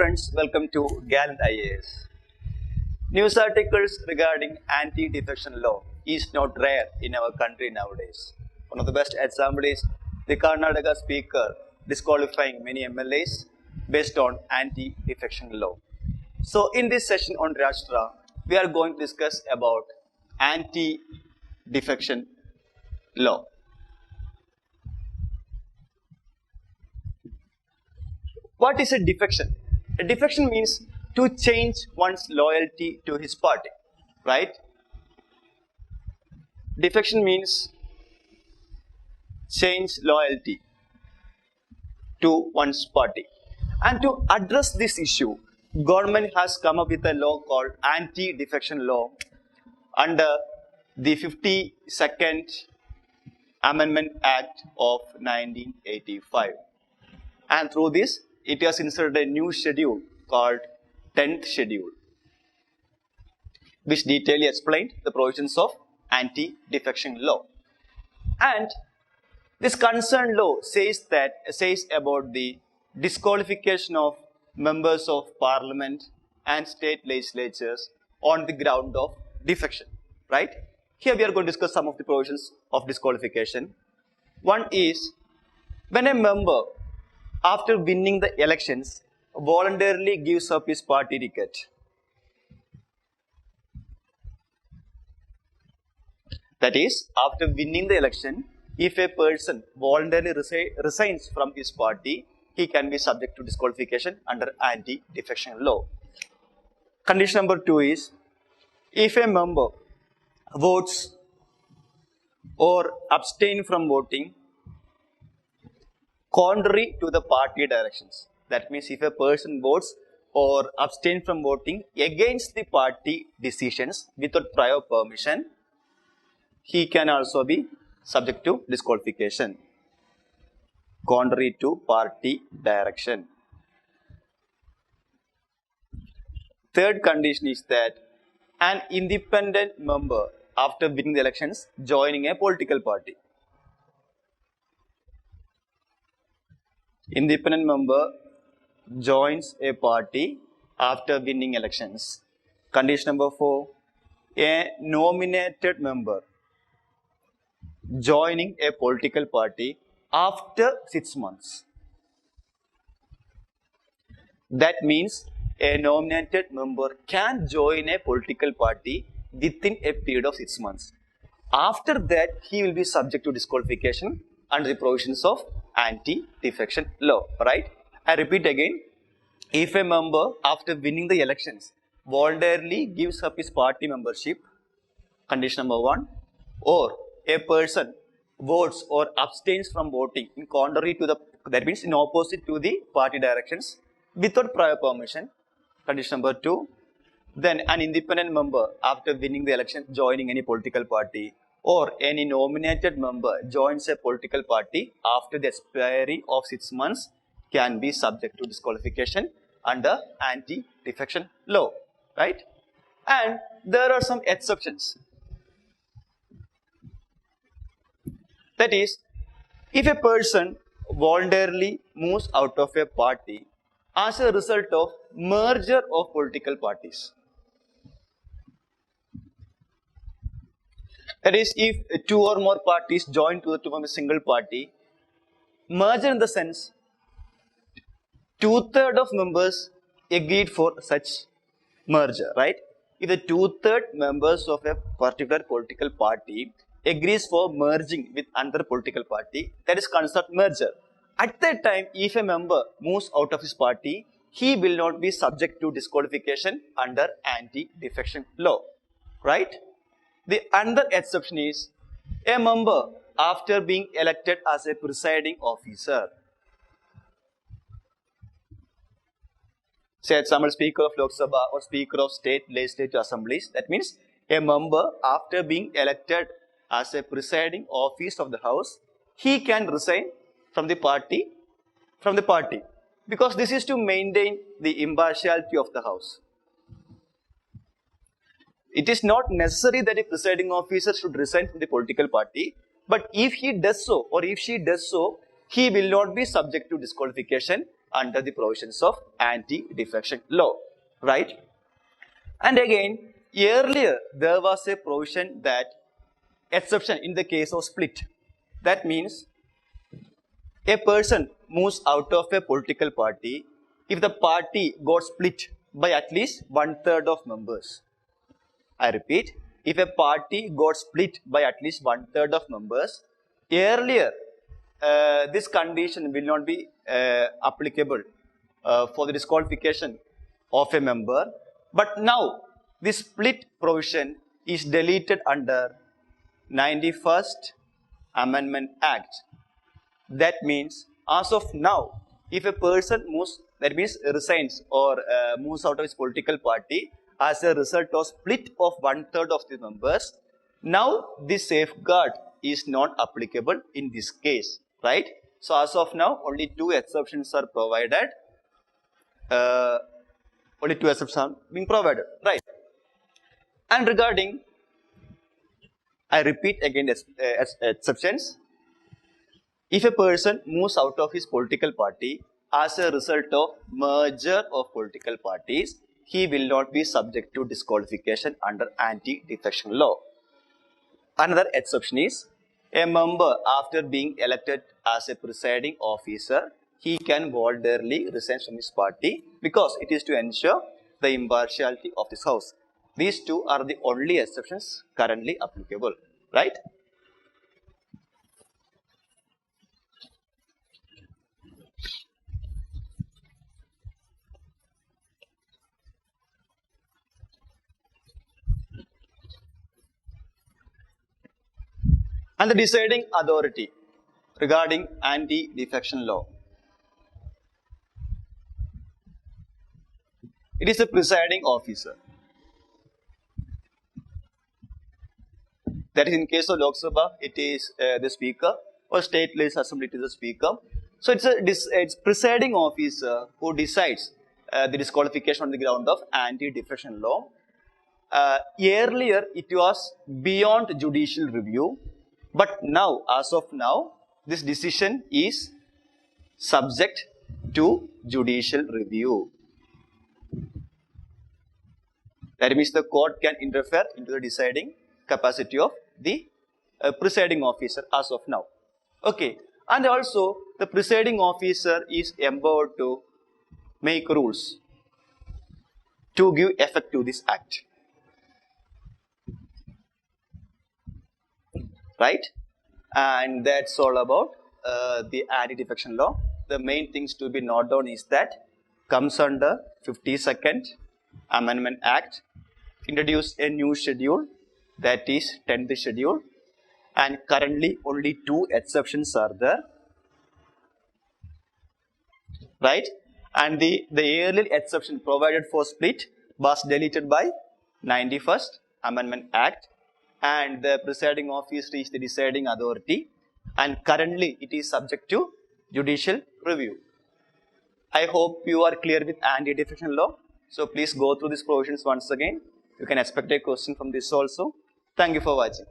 friends, welcome to Gallant IAS. News articles regarding anti-defection law is not rare in our country nowadays. One of the best examples is the Karnataka speaker disqualifying many MLAs based on anti-defection law. So in this session on Rashtra, we are going to discuss about anti-defection law. What is a defection? A defection means to change one's loyalty to his party, right? Defection means change loyalty to one's party. And to address this issue, government has come up with a law called anti-defection law under the 52nd Amendment Act of 1985. And through this, it has inserted a new schedule called 10th schedule, which detailedly explained the provisions of anti-defection law. And this concerned law says about the disqualification of members of parliament and state legislatures on the ground of defection, right? Here we are going to discuss some of the provisions of disqualification. One is when a member, after winning the elections, voluntarily gives up his party ticket. That is, after winning the election, if a person voluntarily resigns from his party, he can be subject to disqualification under anti-defection law. Condition number 2 is, if a member votes or abstain from voting contrary to the party directions. That means if a person votes or abstain from voting against the party decisions without prior permission, he can also be subject to disqualification contrary to party direction. Third condition is that an independent member, after winning the elections, joining a political party. Independent member joins a party after winning elections. Condition number 4, a nominated member joining a political party after 6 months. That means a nominated member can join a political party within a period of 6 months. After that, he will be subject to disqualification under the provisions of anti-defection law, right? I repeat again, if a member after winning the elections voluntarily gives up his party membership, condition number 1, or a person votes or abstains from voting in contrary to that means in opposite to the party directions without prior permission, condition number 2, then an independent member after winning the election joining any political party, or any nominated member joins a political party after the expiry of 6 months can be subject to disqualification under anti-defection law, right? And there are some exceptions. That is, if a person voluntarily moves out of a party as a result of merger of political parties. That is, if 2 or more parties join to form a single party, merger in the sense 2/3 of members agreed for such merger, right? If the 2/3 members of a particular political party agrees for merging with another political party, that is considered merger. At that time, if a member moves out of his party, he will not be subject to disqualification under anti-defection law, right? The another exception is a member after being elected as a presiding officer. Say example, Speaker of Lok Sabha or Speaker of State Legislative Assemblies. That means a member after being elected as a presiding office of the House, he can resign from the party because this is to maintain the impartiality of the House. It is not necessary that a presiding officer should resign from the political party, but if he does so or if she does so, he will not be subject to disqualification under the provisions of anti-defection law, right? And again, earlier there was a provision that exception in the case of split. That means a person moves out of a political party if the party got split by at least 1/3 of members. I repeat, if a party got split by at least 1/3 of members, earlier this condition will not be applicable for the disqualification of a member, but now this split provision is deleted under 91st Amendment Act. That means as of now, if a person moves, that means resigns or moves out of his political party as a result of split of 1/3 of the members, now this safeguard is not applicable in this case, right? So as of now, only two exceptions are provided. Only two exceptions are being provided, right? And regarding, I repeat again, exceptions. If a person moves out of his political party as a result of merger of political parties, he will not be subject to disqualification under anti-defection law. Another exception is a member, after being elected as a presiding officer, he can voluntarily resign from his party because it is to ensure the impartiality of this house. These two are the only exceptions currently applicable, right? And the deciding authority regarding anti-defection law. It is a presiding officer. That is, in case of Lok Sabha, it is the speaker, or state legislative assembly, it is the speaker. So it's presiding officer who decides the disqualification on the ground of anti-defection law. Earlier, it was beyond judicial review. But now, as of now, this decision is subject to judicial review. That means the court can interfere into the deciding capacity of the presiding officer as of now. Okay, and also the presiding officer is empowered to make rules to give effect to this act. Right? And that's all about the anti-defection law. The main things to be noted down is that comes under 52nd Amendment Act, introduced a new schedule, that is 10th schedule, and currently only two exceptions are there, right? And the earlier exception provided for split was deleted by 91st Amendment Act, and the presiding officer is the deciding authority, and currently it is subject to judicial review. I hope you are clear with anti-defection law. So please go through these provisions once again. You can expect a question from this also. Thank you for watching.